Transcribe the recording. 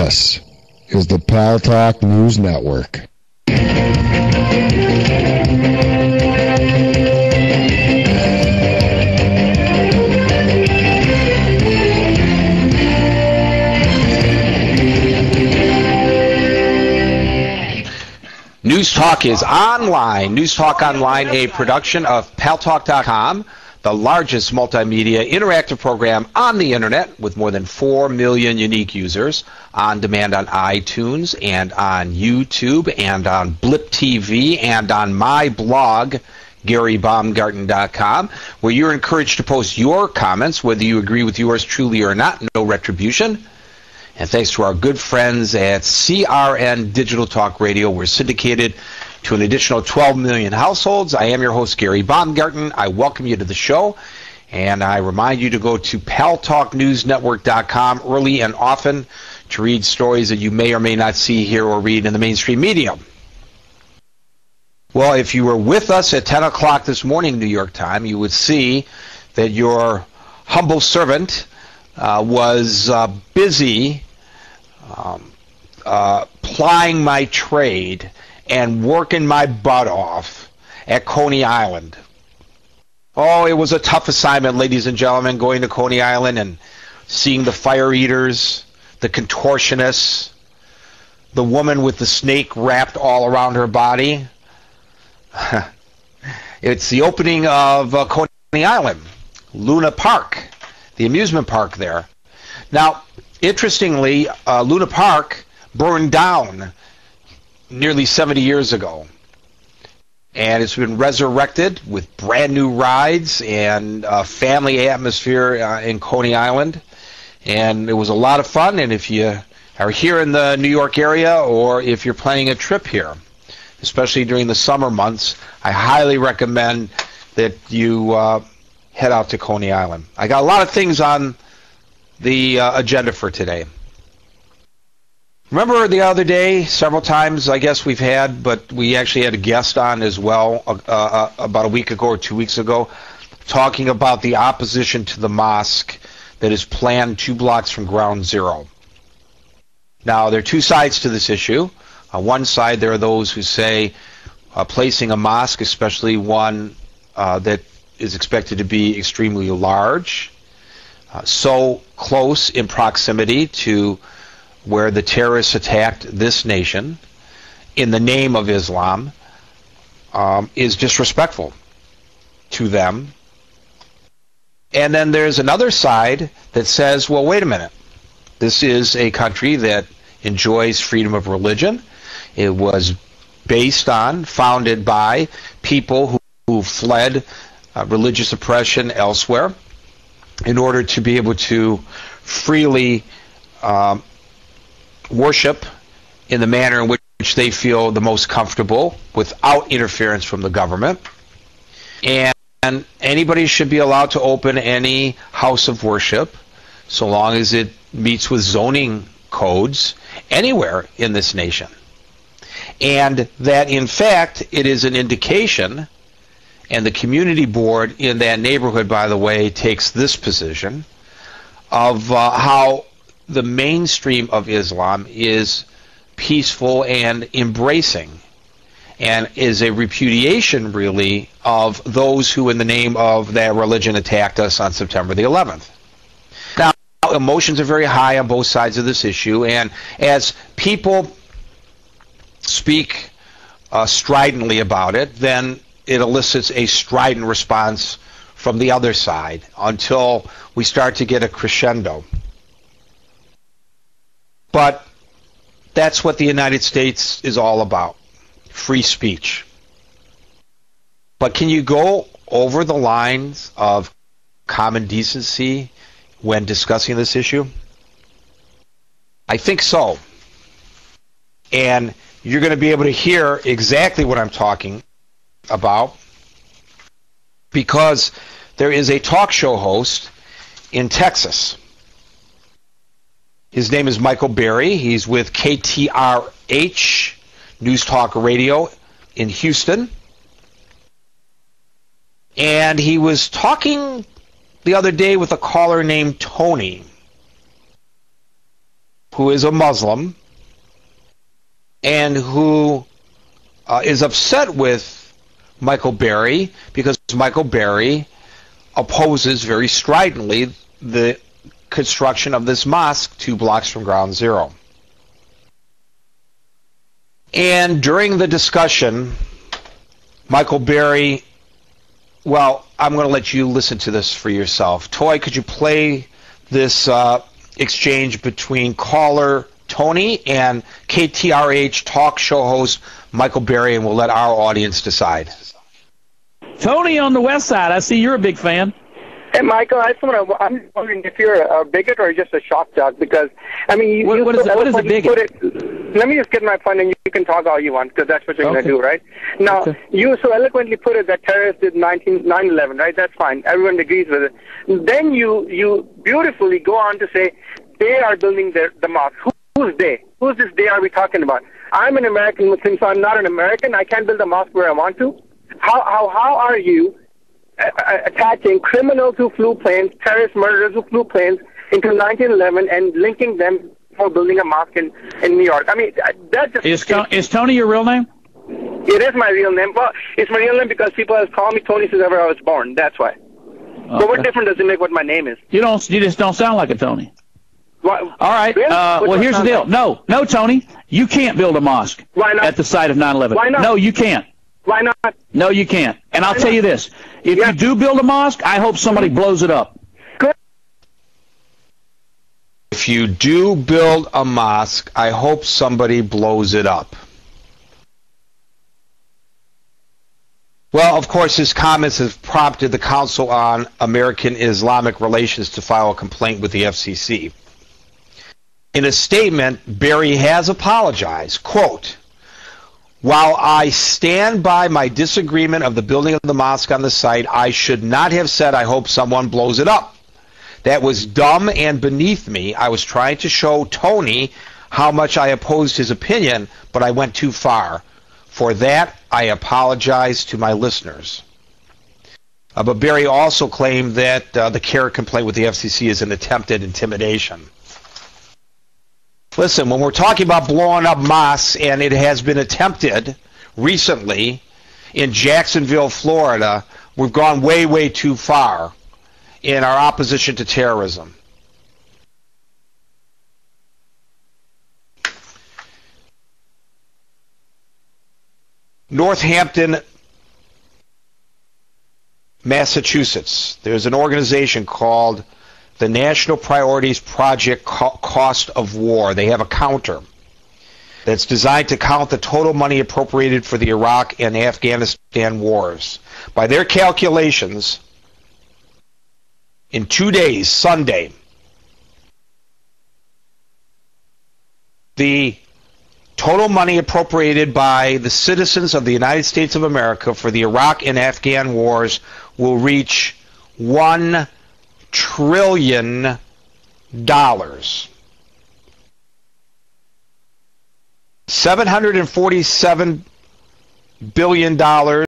This is the Pal Talk News Network. News Talk is online. News Talk Online, a production of paltalk.com, the largest multimedia interactive program on the internet with more than 4 million unique users, on demand on iTunes and on YouTube and on Blip TV and on my blog, GaryBaumgarten.com, where you're encouraged to post your comments, whether you agree with yours truly or not. No retribution. And thanks to our good friends at CRN Digital Talk Radio, we're syndicated to an additional 12 million households. I am your host, Gary Baumgarten. I welcome you to the show, and I remind you to go to paltalknewsnetwork.com early and often to read stories that you may or may not see, hear, or read in the mainstream media. Well, if you were with us at 10 o'clock this morning, New York time, you would see that your humble servant was busy plying my trade and working my butt off at Coney Island. Oh, it was a tough assignment, ladies and gentlemen, going to Coney Island and seeing the fire eaters, the contortionists, the woman with the snake wrapped all around her body. It's the opening of Coney Island, Luna Park, the amusement park there. Now, interestingly, Luna Park burned down nearly 70 years ago, and it's been resurrected with brand new rides and family atmosphere in Coney Island, and it was a lot of fun. And if you are here in the New York area, or if you're planning a trip here, especially during the summer months, I highly recommend that you head out to Coney Island. I got a lot of things on the agenda for today. Remember the other day, several times I guess we've had, but we actually had a guest on as well about a week ago or 2 weeks ago, talking about the opposition to the mosque that is planned 2 blocks from Ground Zero. Now, there are two sides to this issue. On one side, there are those who say placing a mosque, especially one that is expected to be extremely large, so close in proximity to where the terrorists attacked this nation in the name of Islam, is disrespectful to them. And then there's another side that says, well, wait a minute. This is a country that enjoys freedom of religion. It was founded by people who fled religious oppression elsewhere in order to be able to freely worship in the manner in which they feel the most comfortable without interference from the government. And anybody should be allowed to open any house of worship so long as it meets with zoning codes anywhere in this nation. And that, in fact, it is an indication, and the community board in that neighborhood, by the way, takes this position, of how the mainstream of Islam is peaceful and embracing, and is a repudiation, really, of those who in the name of that religion attacked us on September the 11th. Now, emotions are very high on both sides of this issue, and as people speak stridently about it, then it elicits a strident response from the other side until we start to get a crescendo. But that's what the United States is all about, free speech. But can you go over the lines of common decency when discussing this issue? I think so. And you're going to be able to hear exactly what I'm talking about, because there is a talk show host in Texas. His name is Michael Berry. He's with KTRH News Talk Radio in Houston. And he was talking the other day with a caller named Tony. who is a Muslim and who is upset with Michael Berry because Michael Berry opposes very stridently the construction of this mosque 2 blocks from Ground Zero. And during the discussion, Michael Berry, well, I'm going to let you listen to this for yourself. Toy, could you play this exchange between caller Tony and KTRH talk show host Michael Berry, and we'll let our audience decide. Tony on the west side, I see you're a big fan. Hey, Michael, I'm wondering if you're a bigot or just a shock jock, because, I mean, what is a bigot? Let me just get my point, and you can talk all you want, because that's what you're going to do, right? Now, you so eloquently put it that terrorists did 9/11, right? That's fine. Everyone agrees with it. Then you beautifully go on to say they are building the mosque. Who's they? Who's this they are we talking about? I'm an American Muslim, so I'm not an American. I can't build a mosque where I want to. How are you attaching criminals who flew planes, terrorist murderers who flew planes into 1911 and linking them for building a mosque in New York? I mean, that just... Is Tony your real name? It is my real name. Well, it's my real name because people have called me Tony since ever I was born. That's why. Okay. So what difference does it make what my name is? You just don't sound like a Tony. What? All right. Really? Well, here's the deal. Like? No, Tony. You can't build a mosque. Why not? At the site of 9/11. Why not? No, you can't. Why not? No, you can't. And I'll tell you this. If you do build a mosque, I hope somebody blows it up. Good. If you do build a mosque, I hope somebody blows it up. Well, of course, his comments have prompted the Council on American Islamic Relations to file a complaint with the FCC. In a statement, Berry has apologized, quote, "While I stand by my disagreement of the building of the mosque on the site, I should not have said I hope someone blows it up. That was dumb and beneath me. I was trying to show Tony how much I opposed his opinion, but I went too far. For that, I apologize to my listeners." But Berry also claimed that the CARE complaint with the FCC is an attempted intimidation. Listen, when we're talking about blowing up mosques, and it has been attempted recently in Jacksonville, Florida, we've gone way, way too far in our opposition to terrorism. Northampton, Massachusetts. There's an organization called the National Priorities Project Cost of War. They have a counter that's designed to count the total money appropriated for the Iraq and Afghanistan wars. By their calculations, in 2 days, Sunday, the total money appropriated by the citizens of the United States of America for the Iraq and Afghan wars will reach $1 trillion. $747 billion